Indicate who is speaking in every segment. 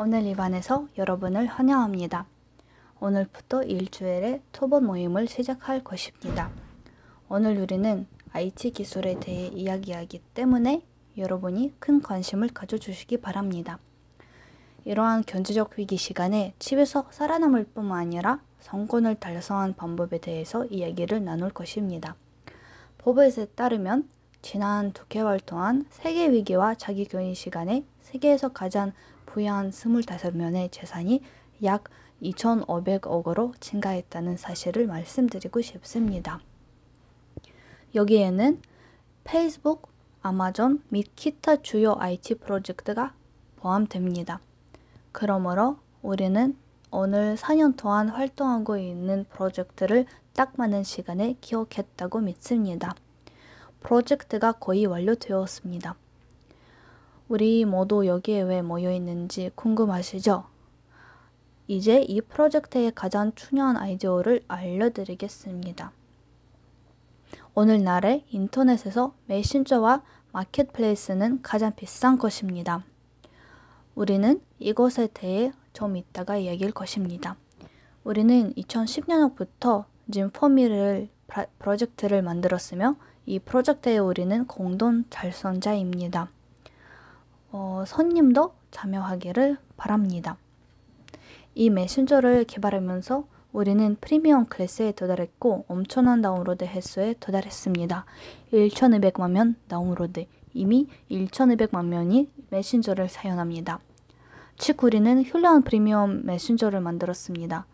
Speaker 1: 오늘 이 반에서 여러분을 환영합니다. 오늘부터 일주일의 토론 모임을 시작할 것입니다. 오늘 우리는 IT 기술에 대해 이야기하기 때문에 여러분이 큰 관심을 가져주시기 바랍니다. 이러한 경제적 위기 시간에 집에서 살아남을 뿐만 아니라 성공을 달성한 방법에 대해서 이야기를 나눌 것입니다. 법에 따르면 지난 2개월 동안 세계 위기와 자기격리 시간에 세계에서 가장 부유한 25명의 재산이 약 2,500억으로 증가했다는 사실을 말씀드리고 싶습니다. 여기에는 페이스북, 아마존 및 기타 주요 IT 프로젝트가 포함됩니다. 그러므로 우리는 오늘 4년 동안 활동하고 있는 프로젝트를 딱 맞는 시간에 기억했다고 믿습니다. 프로젝트가 거의 완료되었습니다. 우리 모두 여기에 왜 모여 있는지 궁금하시죠? 이제 이 프로젝트의 가장 중요한 아이디어를 알려드리겠습니다. 오늘날의 인터넷에서 메신저와 마켓플레이스는 가장 비싼 것입니다. 우리는 이것에 대해 좀 이따가 이야기할 것입니다. 우리는 2010년부터 짐포미를 프로젝트를 만들었으며 이 프로젝트에 우리는 공동 달성자입니다. 손님도 참여하기를 바랍니다. 이 메신저를 개발하면서 우리는 프리미엄 클래스에 도달했고 엄청난 다운로드 횟수에 도달했습니다. 1,200만 명 다운로드, 이미 1,200만 명이 메신저를 사용합니다. 즉 우리는 훌륭한 프리미엄 메신저를 만들었습니다.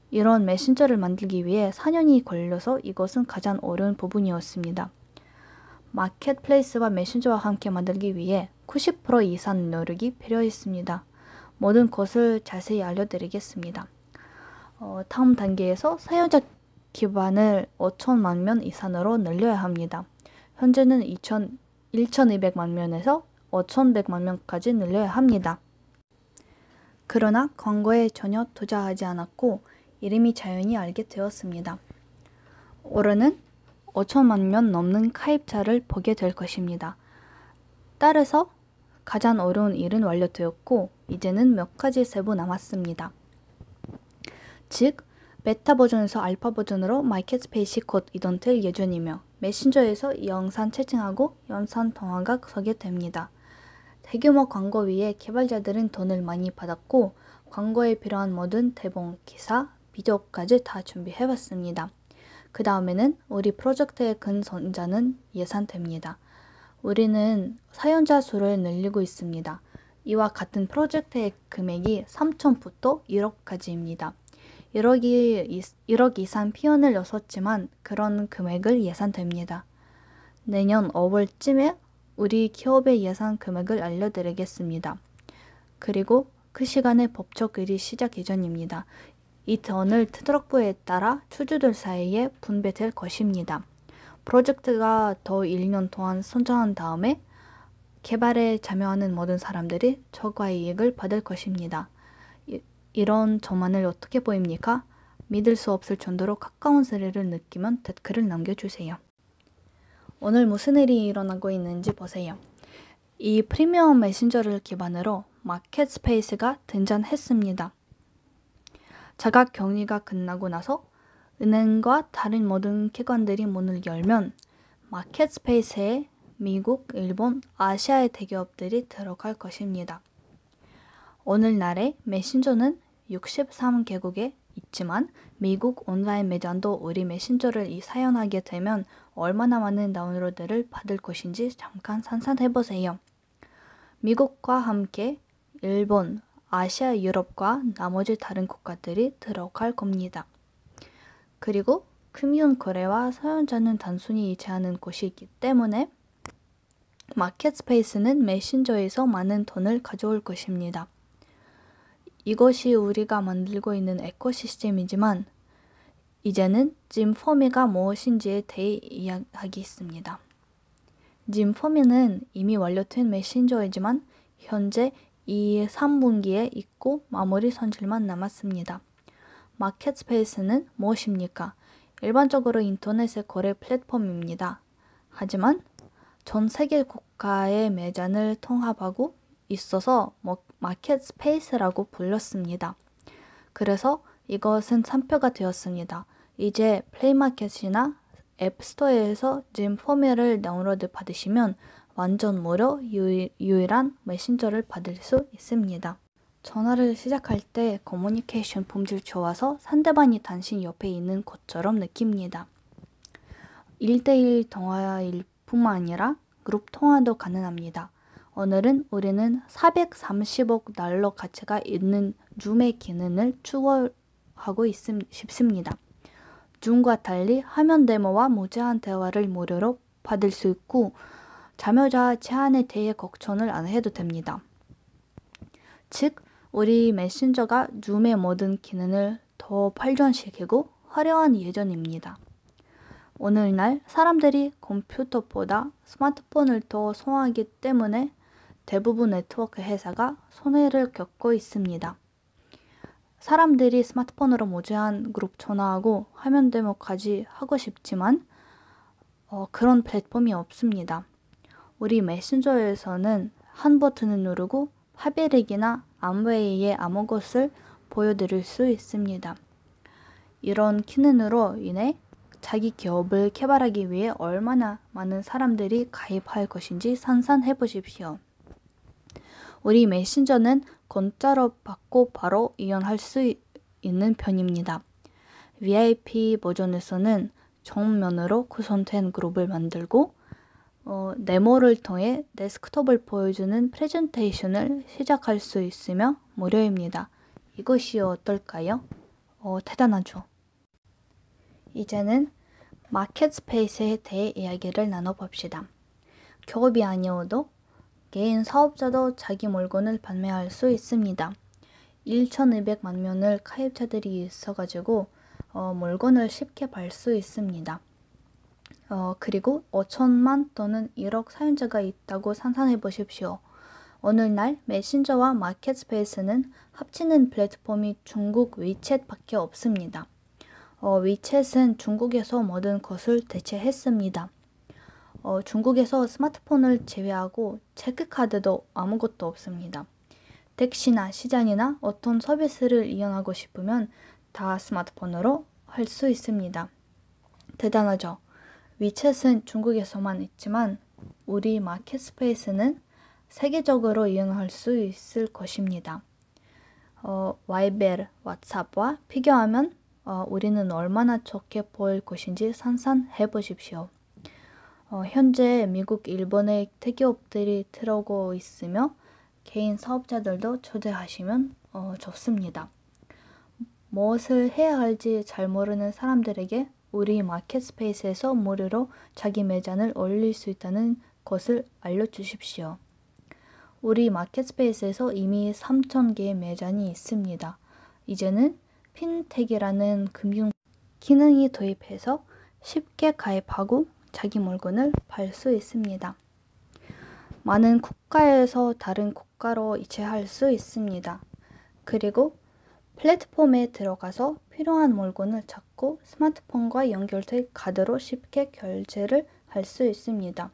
Speaker 1: 이런 메신저를 만들기 위해 4년이 걸려서 이것은 가장 어려운 부분이었습니다. 마켓플레이스와 메신저와 함께 만들기 위해 90% 이상 노력이 필요했습니다. 모든 것을 자세히 알려드리겠습니다. 다음 단계에서 사용자 기반을 5천만 명 이상으로 늘려야 합니다. 현재는 1,200만 명에서 5,100만 명까지 늘려야 합니다. 그러나 광고에 전혀 투자하지 않았고 이름이 자연히 알게 되었습니다. 올해는 5천만 명 넘는 가입자를 보게 될 것입니다. 따라서 가장 어려운 일은 완료되었고 이제는 몇 가지 세부 남았습니다. 즉 베타 버전에서 알파 버전으로 마켓스페이스 곧 이동될 예정이며 메신저에서 영상 채팅하고 영상 통화가 설계됩니다. 대규모 광고 위에 개발자들은 돈을 많이 받았고 광고에 필요한 모든 대본, 기사, 비디오까지 다 준비해봤습니다. 그 다음에는 우리 프로젝트의 큰 성장은 예상됩니다. 우리는 사용자 수를 늘리고 있습니다. 이와 같은 프로젝트의 금액이 3천부터 1억까지입니다. 1억 이상 피언을 넣었지만 그런 금액을 예상됩니다. 내년 5월쯤에 우리 기업의 예상 금액을 알려드리겠습니다. 그리고 그 시간에 법적 일이 시작 예정입니다. 이 돈을 트럭부에 따라 주주들 사이에 분배될 것입니다. 프로젝트가 더 1년 동안 성장한 다음에 개발에 참여하는 모든 사람들이 초과의 이익을 받을 것입니다. 이런 전망을 어떻게 보입니까? 믿을 수 없을 정도로 가까운 스릴을 느끼면 댓글을 남겨주세요. 오늘 무슨 일이 일어나고 있는지 보세요. 이 프리미엄 메신저를 기반으로 마켓스페이스가 등장했습니다. 자가 격리가 끝나고 나서 은행과 다른 모든 기관들이 문을 열면 마켓스페이스에 미국, 일본, 아시아의 대기업들이 들어갈 것입니다. 오늘날의 메신저는 63개국에 있지만 미국 온라인 매장도 우리 메신저를 사용하게 되면 얼마나 많은 다운로드를 받을 것인지 잠깐 상상해보세요. 미국과 함께 일본, 아시아, 유럽과 나머지 다른 국가들이 들어갈 겁니다. 그리고 금융 거래와 사용자는 단순히 이체하는 곳이 있기 때문에 마켓스페이스는 메신저에서 많은 돈을 가져올 것입니다. 이것이 우리가 만들고 있는 에코시스템이지만 이제는 짐포미가 무엇인지에 대해 이야기하겠습니다. 짐포미는 이미 완료된 메신저이지만 현재 이 3분기에 있고 마무리 손질만 남았습니다. 마켓스페이스는 무엇입니까? 일반적으로 인터넷의 거래 플랫폼입니다. 하지만 전 세계 국가의 매장을 통합하고 있어서 마켓 스페이스라고 불렀습니다. 그래서 이것은 산표가 되었습니다. 이제 플레이마켓이나 앱스토어에서 짐 포맷을 다운로드 받으시면 완전 무료 유일한 메신저를 받을 수 있습니다. 전화를 시작할 때 커뮤니케이션 품질 좋아서 상대방이 당신 옆에 있는 것처럼 느낍니다. 1대1 통화일 뿐만 아니라 그룹 통화도 가능합니다. 오늘은 우리는 430억 달러 가치가 있는 줌의 기능을 추구하고 싶습니다. 줌과 달리 화면 데모와 무제한 대화를 무료로 받을 수 있고 참여자 제한에 대해 걱정을 안 해도 됩니다. 즉, 우리 메신저가 줌의 모든 기능을 더 발전시키고 화려한 예정입니다. 오늘날 사람들이 컴퓨터보다 스마트폰을 더 선호하기 때문에 대부분 네트워크 회사가 손해를 겪고 있습니다. 사람들이 스마트폰으로 무제한 그룹 전화하고 화면 데모까지 하고 싶지만 그런 플랫폼이 없습니다. 우리 메신저에서는 한 버튼을 누르고 파베릭이나 암웨이의 아무것을 보여드릴 수 있습니다. 이런 기능으로 인해 자기 기업을 개발하기 위해 얼마나 많은 사람들이 가입할 것인지 상상해 보십시오. 우리 메신저는 공짜로 받고 바로 이용할 수 있는 편입니다. VIP 버전에서는 정면으로 구성된 그룹을 만들고 네모를 통해 데스크톱을 보여주는 프레젠테이션을 시작할 수 있으며 무료입니다. 이것이 어떨까요? 대단하죠. 이제는 마켓 스페이스에 대해 이야기를 나눠봅시다. 기업이 아니어도 개인 사업자도 자기 물건을 판매할 수 있습니다. 1,200만 명의 가입자들이 있어가지고 물건을 쉽게 팔 수 있습니다. 그리고 5천만 또는 1억 사용자가 있다고 상상해 보십시오. 오늘날 메신저와 마켓 스페이스는 합치는 플랫폼이 중국 위챗밖에 없습니다. 위챗은 중국에서 모든 것을 대체했습니다. 중국에서 스마트폰을 제외하고 체크카드도 아무것도 없습니다. 택시나 시장이나 어떤 서비스를 이용하고 싶으면 다 스마트폰으로 할 수 있습니다. 대단하죠? 위챗은 중국에서만 있지만 우리 마켓 스페이스는 세계적으로 이용할 수 있을 것입니다. 와이벨, 왓츠앱과 비교하면 우리는 얼마나 좋게 보일 것인지 상상해 보십시오. 현재 미국, 일본의 대기업들이 들어오고 있으며 개인 사업자들도 초대하시면 좋습니다. 무엇을 해야 할지 잘 모르는 사람들에게 우리 마켓 스페이스에서 무료로 자기 매장을 올릴 수 있다는 것을 알려주십시오. 우리 마켓 스페이스에서 이미 3,000개의 매장이 있습니다. 이제는 핀텍이라는 금융 기능이 도입해서 쉽게 가입하고 자기 물건을 팔 수 있습니다. 많은 국가에서 다른 국가로 이체할 수 있습니다. 그리고 플랫폼에 들어가서 필요한 물건을 찾고 스마트폰과 연결된 카드로 쉽게 결제를 할 수 있습니다.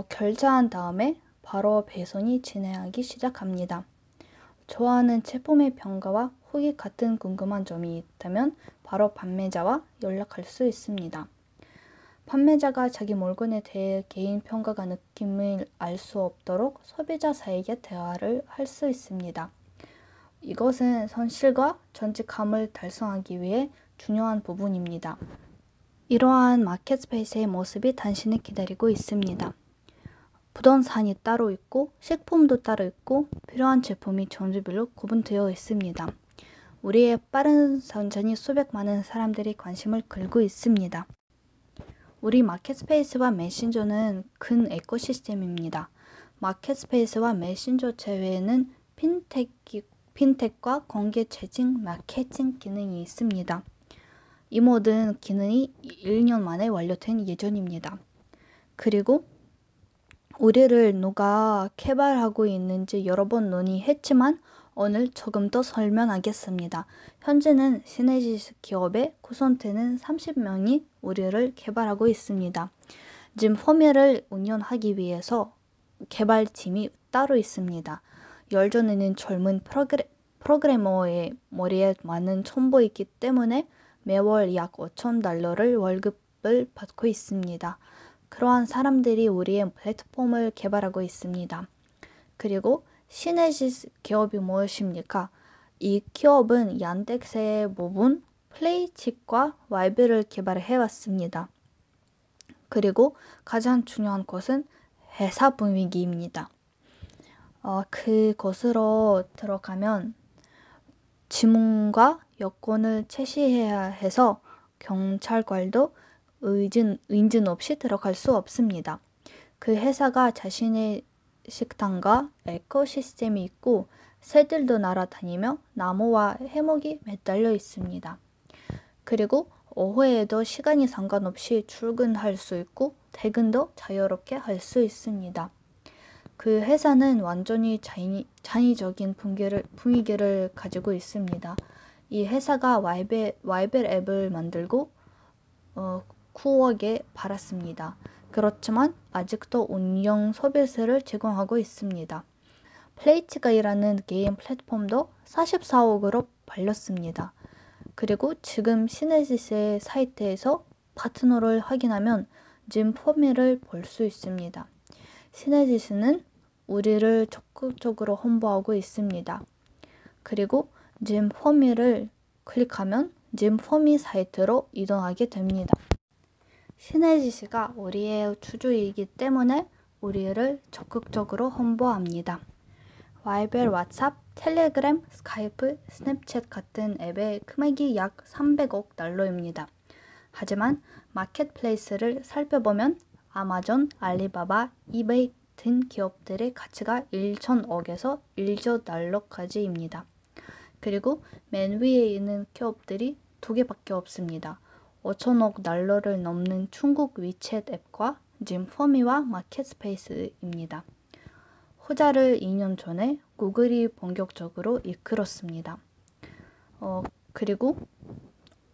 Speaker 1: 결제한 다음에 바로 배송이 진행하기 시작합니다. 좋아하는 제품의 평가와 후기 같은 궁금한 점이 있다면 바로 판매자와 연락할 수 있습니다. 판매자가 자기 물건에 대해 개인 평가가 느낌을 알 수 없도록 소비자사에게 대화를 할 수 있습니다. 이것은 손실과 정직함을 달성하기 위해 중요한 부분입니다. 이러한 마켓 스페이스의 모습이 당신을 기다리고 있습니다. 부동산이 따로 있고 식품도 따로 있고 필요한 제품이 종류별로 구분되어 있습니다. 우리의 빠른 성장이 수백 많은 사람들이 관심을 끌고 있습니다. 우리 마켓 스페이스와 메신저는 큰 에코시스템입니다. 마켓 스페이스와 메신저 제외에는 핀텍과 공개 재직 마케팅 기능이 있습니다. 이 모든 기능이 1년 만에 완료된 예정입니다. 그리고 우리를 누가 개발하고 있는지 여러 번 논의했지만 오늘 조금 더 설명하겠습니다. 현재는 시네지스 기업에 구성되는 30명이 우리를 개발하고 있습니다. 짐 포맷을 운영하기 위해서 개발팀이 따로 있습니다. 열전에는 젊은 프로그래머의 머리에 많은 첨부 있기 때문에 매월 약 5천 달러를 월급을 받고 있습니다. 그러한 사람들이 우리의 플랫폼을 개발하고 있습니다. 그리고 시네시스 기업이 무엇입니까? 이 기업은 얀덱스의 부분 플레이칩과 와이브를 개발해 왔습니다. 그리고 가장 중요한 것은 회사 분위기입니다. 그것으로 들어가면 지문과 여권을 제시해야 해서 경찰관도 인증 없이 들어갈 수 없습니다. 그 회사가 자신의 식당과 에코시스템이 있고 새들도 날아다니며 나무와 해먹이 매달려 있습니다. 그리고 오후에도 시간이 상관없이 출근할 수 있고 퇴근도 자유롭게 할 수 있습니다. 그 회사는 완전히 창의적인 분위기를 가지고 있습니다. 이 회사가 와이벨 앱을 만들고 9억에 팔았습니다. 그렇지만 아직도 운영 서비스를 제공하고 있습니다. 플레이츠가이라는 게임 플랫폼도 44억으로 팔렸습니다. 그리고 지금 시네시스의 사이트에서 파트너를 확인하면 짐 포미를 볼 수 있습니다. 시네시스는 우리를 적극적으로 홍보하고 있습니다. 그리고 짐 포미를 클릭하면 짐 포미 사이트로 이동하게 됩니다. 시네시스가 우리의 주주이기 때문에 우리를 적극적으로 홍보합니다. 와이벨, 왓츠앱, 텔레그램, 스카이프, 스냅챗 같은 앱의 금액이 약 300억 달러입니다. 하지만 마켓플레이스를 살펴보면 아마존, 알리바바, 이베이 등 기업들의 가치가 1천억에서 1조 달러까지입니다. 그리고 맨 위에 있는 기업들이 2개밖에 없습니다. 5천억 달러를 넘는 중국 위챗 앱과 짐포미와 마켓스페이스입니다. 후자를 2년 전에 구글이 본격적으로 이끌었습니다. 그리고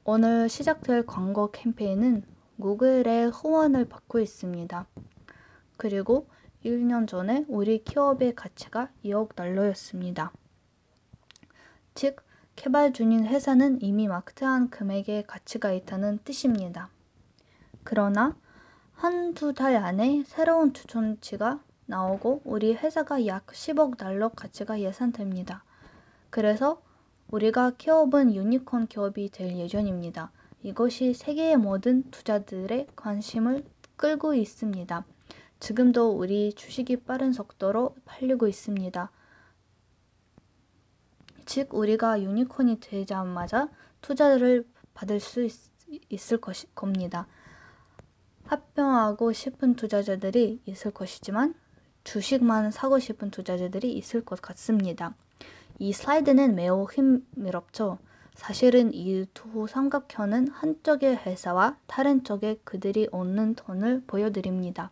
Speaker 1: 오늘 시작될 광고 캠페인은 구글의 후원을 받고 있습니다. 그리고 1년 전에 우리 기업의 가치가 2억 달러였습니다. 즉, 개발 중인 회사는 이미 막대한 금액의 가치가 있다는 뜻입니다. 그러나 한두 달 안에 새로운 추천치가 나오고 우리 회사가 약 10억 달러 가치가 예상됩니다. 그래서 우리가 기업은 유니콘 기업이 될 예정입니다. 이것이 세계의 모든 투자들의 관심을 끌고 있습니다. 지금도 우리 주식이 빠른 속도로 팔리고 있습니다. 즉, 우리가 유니콘이 되자마자 투자를 받을 수 있을 겁니다. 합병하고 싶은 투자자들이 있을 것이지만 주식만 사고 싶은 투자자들이 있을 것 같습니다. 이 슬라이드는 매우 흥미롭죠. 사실은 이 두 삼각형은 한쪽의 회사와 다른 쪽에 그들이 얻는 돈을 보여드립니다.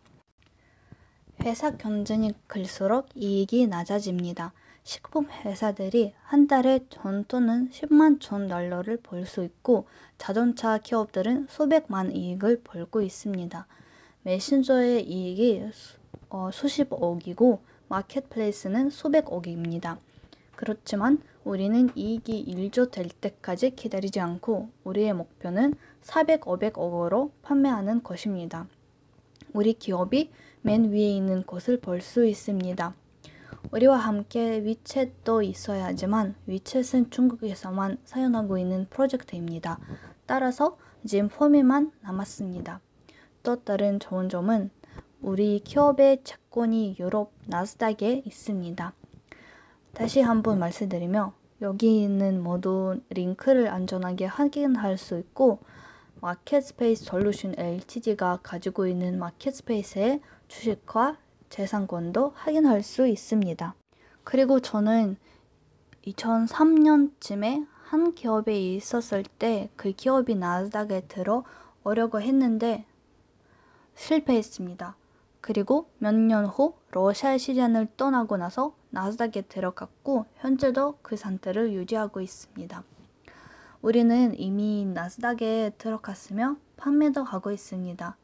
Speaker 1: 회사 경쟁이 클수록 이익이 낮아집니다. 식품 회사들이 한 달에 전 또는 10만 전 달러를 벌 수 있고 자동차 기업들은 수백만 이익을 벌고 있습니다. 메신저의 이익이 수십억이고 마켓플레이스는 수백억입니다. 그렇지만 우리는 이익이 1조 될 때까지 기다리지 않고 우리의 목표는 400, 500억으로 판매하는 것입니다. 우리 기업이 맨 위에 있는 것을 볼 수 있습니다. 우리와 함께 위챗도 있어야 하지만 위챗은 중국에서만 사용하고 있는 프로젝트입니다. 따라서 짐포미만 남았습니다. 또 다른 좋은 점은 우리 기업의 채권이 유럽 나스닥에 있습니다. 다시 한번 말씀드리며 여기 있는 모든 링크를 안전하게 확인할 수 있고 마켓스페이스 솔루션 LTD가 가지고 있는 마켓스페이스의 주식과 재산권도 확인할 수 있습니다. 그리고 저는 2003년쯤에 한 기업에 있었을 때 그 기업이 나스닥에 들어오려고 했는데 실패했습니다. 그리고 몇 년 후 러시아 시장을 떠나고 나서 나스닥에 들어갔고 현재도 그 상태를 유지하고 있습니다. 우리는 이미 나스닥에 들어갔으며 판매도 하고 있습니다.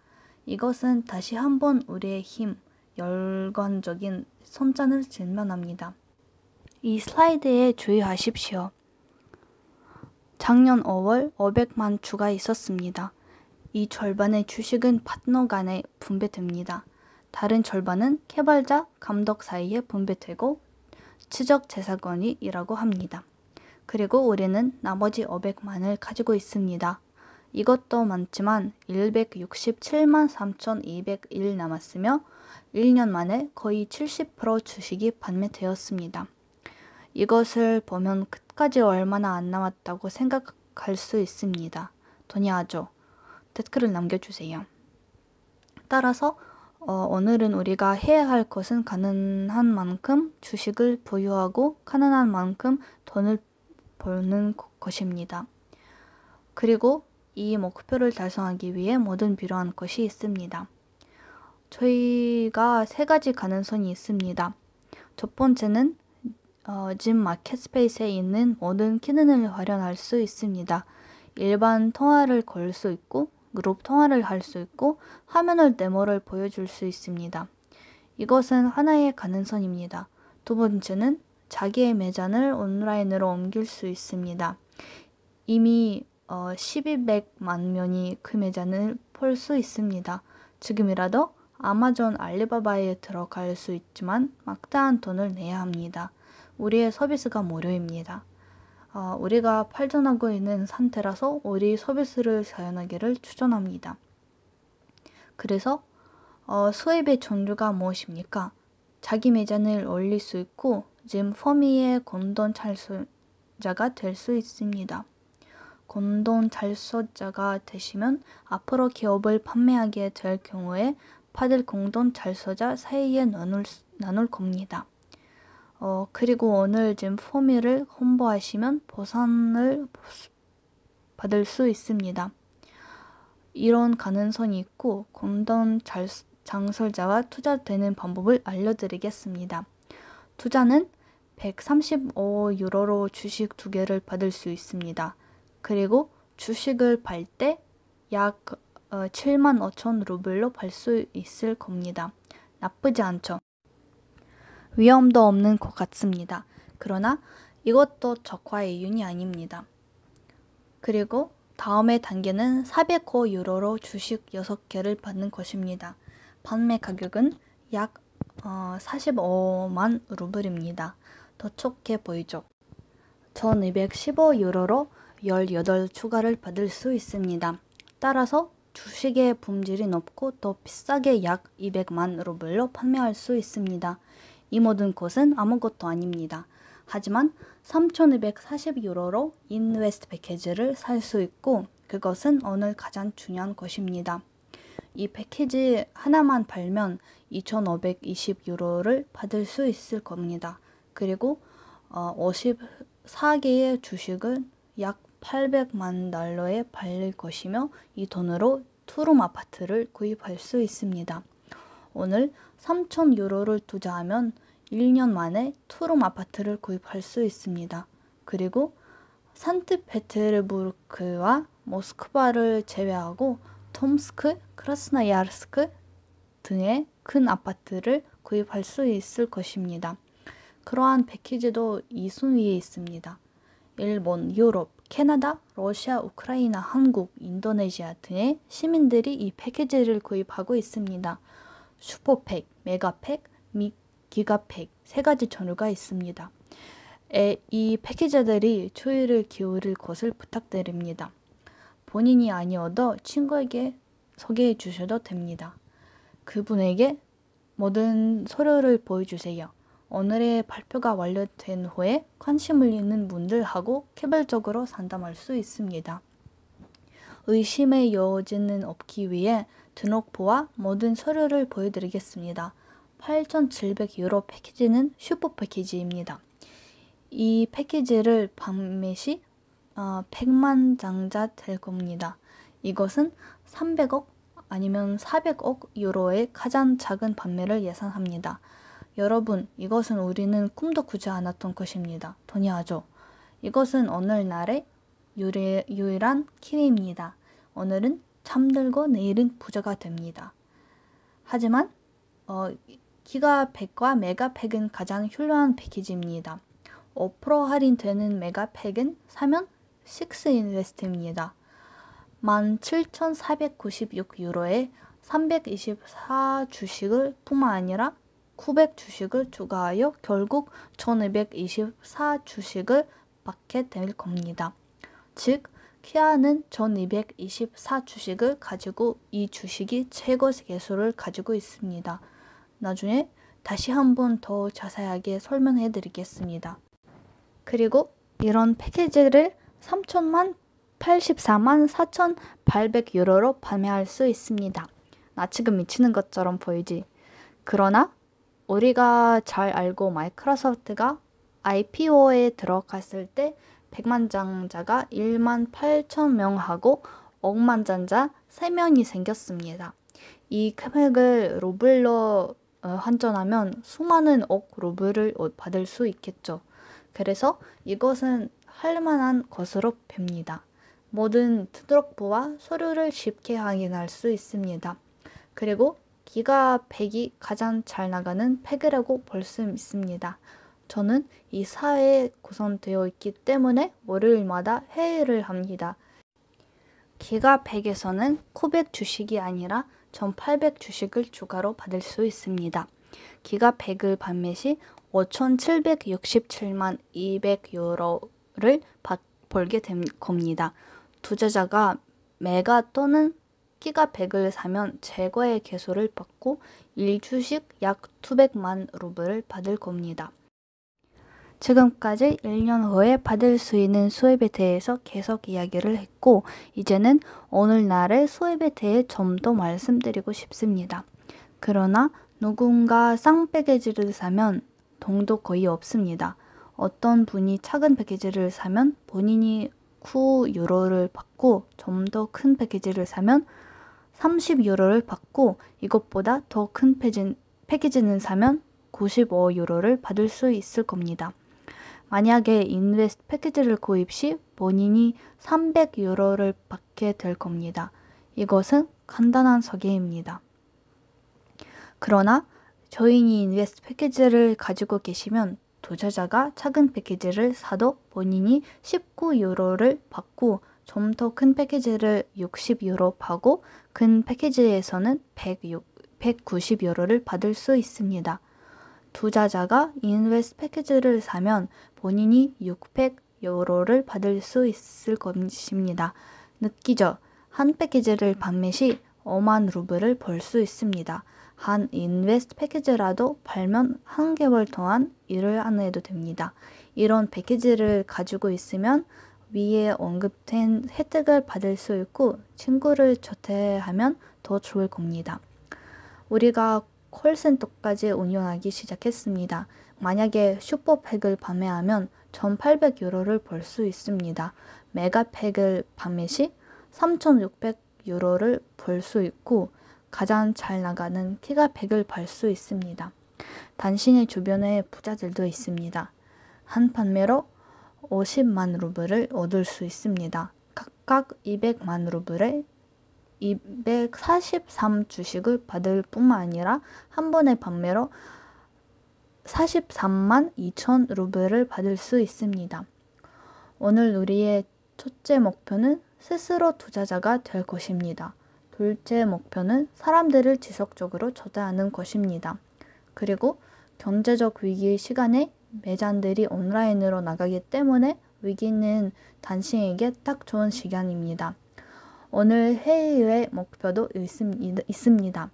Speaker 1: 이것은 다시 한번 우리의 힘, 열광적인 성장을 증명합니다. 이 슬라이드에 주의하십시오. 작년 5월 500만 주가 있었습니다. 이 절반의 주식은 파트너 간에 분배됩니다. 다른 절반은 개발자, 감독 사이에 분배되고 지적재산권이라고 합니다. 그리고 우리는 나머지 500만을 가지고 있습니다. 이것도 많지만 167만 3,201 남았으며 1년 만에 거의 70% 주식이 판매되었습니다. 이것을 보면 끝까지 얼마나 안 남았다고 생각할 수 있습니다. 동의하죠? 댓글을 남겨주세요. 따라서 오늘은 우리가 해야 할 것은 가능한 만큼 주식을 보유하고 가능한 만큼 돈을 버는 것입니다. 그리고 이 목표를 달성하기 위해 모든 필요한 것이 있습니다. 저희가 3가지 가능성이 있습니다. 첫 번째는 지금 마켓스페이스에 있는 모든 기능을 활용할 수 있습니다. 일반 통화를 걸 수 있고 그룹 통화를 할 수 있고 화면을 데모를 보여줄 수 있습니다. 이것은 하나의 가능성입니다. 두 번째는 자기의 매장을 온라인으로 옮길 수 있습니다. 이미 1200만 명이 그 매장을 볼 수 있습니다. 지금이라도 아마존 알리바바에 들어갈 수 있지만 막대한 돈을 내야 합니다. 우리의 서비스가 무료입니다. 우리가 발전하고 있는 상태라서 우리 서비스를 사용하기를 추천합니다. 그래서 수입의 종류가 무엇입니까? 자기 매장을 올릴 수 있고 지금 포미의 공동 찰수자가 될 수 있습니다. 공동 찰수자가 되시면 앞으로 기업을 판매하게 될 경우에 받을 공동 찰수자 사이에 나눌 겁니다. 그리고 오늘 지금 포미를 홍보하시면 보상을 받을 수 있습니다. 이런 가능성이 있고 공동 장설자와 투자되는 방법을 알려드리겠습니다. 투자는 135유로로 주식 2개를 받을 수 있습니다. 그리고 주식을 팔 때 약 7만 5천 루블로 팔 수 있을 겁니다. 나쁘지 않죠? 위험도 없는 것 같습니다. 그러나 이것도 저가의 이윤이 아닙니다. 그리고 다음의 단계는 405유로로 주식 6개를 받는 것입니다. 판매 가격은 약 45만 루블입니다. 더 좋게 보이죠? 1215유로로 18 추가를 받을 수 있습니다. 따라서 주식의 품질이 높고 더 비싸게 약 200만 루블로 판매할 수 있습니다. 이 모든 것은 아무것도 아닙니다. 하지만 3,240유로로 인베스트 패키지를 살 수 있고 그것은 오늘 가장 중요한 것입니다. 이 패키지 하나만 팔면 2,520유로를 받을 수 있을 겁니다. 그리고 54개의 주식은 약 800만 달러에 팔릴 것이며 이 돈으로 투룸 아파트를 구입할 수 있습니다. 오늘 3,000유로를 투자하면 1년 만에 투룸 아파트를 구입할 수 있습니다. 그리고 산트페테르부르크와 모스크바를 제외하고 톰스크, 크라스노야르스크 등의 큰 아파트를 구입할 수 있을 것입니다. 그러한 패키지도 2순위에 있습니다. 일본, 유럽, 캐나다, 러시아, 우크라이나, 한국, 인도네시아 등의 시민들이 이 패키지를 구입하고 있습니다. 슈퍼팩, 메가팩, 및 기가팩 3가지 종류가 있습니다. 이 패키지들이 주의를 기울일 것을 부탁드립니다. 본인이 아니어도 친구에게 소개해 주셔도 됩니다. 그분에게 모든 서류를 보여주세요. 오늘의 발표가 완료된 후에 관심을 있는 분들하고 개별적으로 상담할 수 있습니다. 의심의 여지는 없기 위해 등록부와 모든 서류를 보여드리겠습니다. 8,700유로 패키지는 슈퍼 패키지입니다. 이 패키지를 판매 시 100만 장자 될 겁니다. 이것은 300억 아니면 400억 유로의 가장 작은 판매를 예상합니다. 여러분, 이것은 우리는 꿈도 꾸지 않았던 것입니다. 동의하죠? 이것은 오늘날의 유일한 기회입니다. 오늘은 잠들고 내일은 부자가 됩니다. 하지만 기가팩과 메가팩은 가장 훌륭한 패키지입니다. 5% 할인되는 메가팩은 사면 6인베스트입니다. 17,496유로에 324주식을 뿐만 아니라 900주식을 추가하여 결국 1224주식을 받게 될 겁니다. 즉, 키아는 1224주식을 가지고 이 주식이 최고 개수를 가지고 있습니다. 나중에 다시 한번 더 자세하게 설명해 드리겠습니다. 그리고 이런 패키지를 3천만 84만 4,800유로로 판매할 수 있습니다. 나 지금 미치는 것처럼 보이지? 그러나 우리가 잘 알고 마이크로소프트가 IPO에 들어갔을 때 백만장자가 1만 8천 명하고 억만장자 3명이 생겼습니다. 이 금액을 루블로 환전하면 수많은 억 루블을 받을 수 있겠죠. 그래서 이것은 할만한 것으로 봅니다. 모든 등록부와 서류를 쉽게 확인할 수 있습니다. 그리고 기가 100이 가장 잘 나가는 팩이라고 볼 수 있습니다. 저는 이 사회에 구성되어 있기 때문에 월요일마다 회의를 합니다. 기가 100에서는 900주식이 아니라 1800주식을 추가로 받을 수 있습니다. 기가 100을 판매 시 5,767만 200유로를 벌게 된 겁니다. 투자자가 메가 또는 기가 100을 사면 최고의 개수를 받고 1주식 약 200만 루블을 받을 겁니다. 지금까지 1년 후에 받을 수 있는 수입에 대해서 계속 이야기를 했고, 이제는 오늘날의 수입에 대해 좀 더 말씀드리고 싶습니다. 그러나 누군가 싼 패키지를 사면 돈도 거의 없습니다. 어떤 분이 작은 패키지를 사면 본인이 9유로를 받고 좀 더 큰 패키지를 사면 30유로를 받고 이것보다 더 큰 패키지는 사면 95유로를 받을 수 있을 겁니다. 만약에 인베스트 패키지를 구입 시 본인이 300유로를 받게 될 겁니다. 이것은 간단한 소개입니다. 그러나 저인이 인베스트 패키지를 가지고 계시면 투자자가 작은 패키지를 사도 본인이 19유로를 받고 좀 더 큰 패키지를 60유로 받고 큰 패키지에서는 190유로를 받을 수 있습니다. 투자자가 인베스트 패키지를 사면 본인이 600유로를 받을 수 있을 것입니다. 느끼죠? 한 패키지를 판매 시 5만 루블을 벌 수 있습니다. 한 인베스트 패키지라도 팔면 한 개월 동안 일을 안 해도 됩니다. 이런 패키지를 가지고 있으면 위에 언급된 혜택을 받을 수 있고 친구를 초대하면 더 좋을 겁니다. 우리가 콜센터까지 운영하기 시작했습니다. 만약에 슈퍼팩을 판매하면 1,800유로를 벌 수 있습니다. 메가팩을 판매 시 3,600유로를 벌 수 있고 가장 잘 나가는 기가팩을 팔 수 있습니다. 당신의 주변에 부자들도 있습니다. 한 판매로 50만 루블을 얻을 수 있습니다. 각각 200만 루블에 243주식을 받을 뿐만 아니라 한 번의 판매로 43만 2천 루블을 받을 수 있습니다. 오늘 우리의 첫째 목표는 스스로 투자자가 될 것입니다. 둘째 목표는 사람들을 지속적으로 초대하는 것입니다. 그리고 경제적 위기 시간에 매장들이 온라인으로 나가기 때문에 위기는 당신에게 딱 좋은 시간입니다. 오늘 회의의 목표도 있습니다.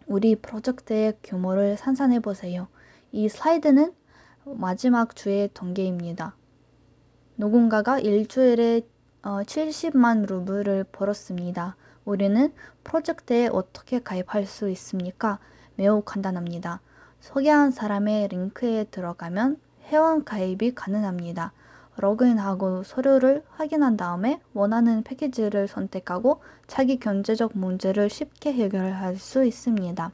Speaker 1: 우리 프로젝트의 규모를 상상해 보세요. 이 슬라이드는 마지막 주의 통계입니다. 누군가가 일주일에 70만 루블을 벌었습니다. 우리는 프로젝트에 어떻게 가입할 수 있습니까? 매우 간단합니다. 소개한 사람의 링크에 들어가면 회원 가입이 가능합니다. 로그인하고 서류를 확인한 다음에 원하는 패키지를 선택하고 자기 경제적 문제를 쉽게 해결할 수 있습니다.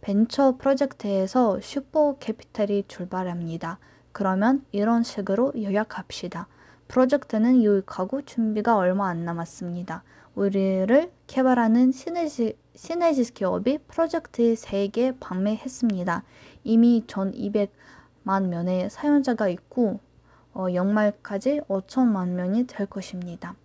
Speaker 1: 벤처 프로젝트에서 슈퍼 캐피탈이 출발합니다. 그러면 이런 식으로 요약합시다. 프로젝트는 유익하고 준비가 얼마 안 남았습니다. 우리를 개발하는 시너지스 기업이 프로젝트의 3개 판매했습니다. 이미 1200 명의 사용자가 있고 연말까지 5천만 명이 될 것입니다.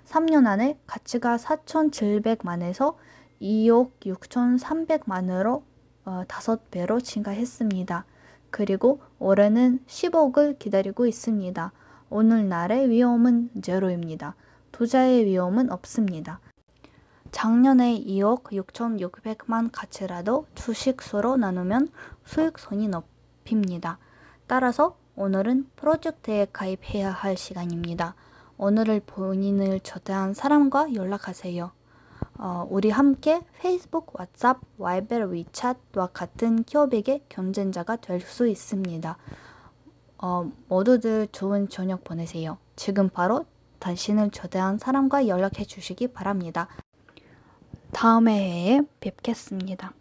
Speaker 1: 3년 안에 가치가 4,700만에서 2억 6,300만으로 5배로 증가했습니다. 그리고 올해는 10억을 기다리고 있습니다. 오늘날의 위험은 제로입니다. 투자의 위험은 없습니다. 작년에 2억 6,600만 가치라도 주식수로 나누면 수익성이 높입니다. 따라서 오늘은 프로젝트에 가입해야 할 시간입니다. 오늘을 본인을 초대한 사람과 연락하세요. 우리 함께 페이스북, 왓츠앱, 와이ber, 위챗과 같은 기업에게 경쟁자가 될 수 있습니다. 모두들 좋은 저녁 보내세요. 지금 바로 당신을 초대한 사람과 연락해 주시기 바랍니다. 다음의 회에 뵙겠습니다.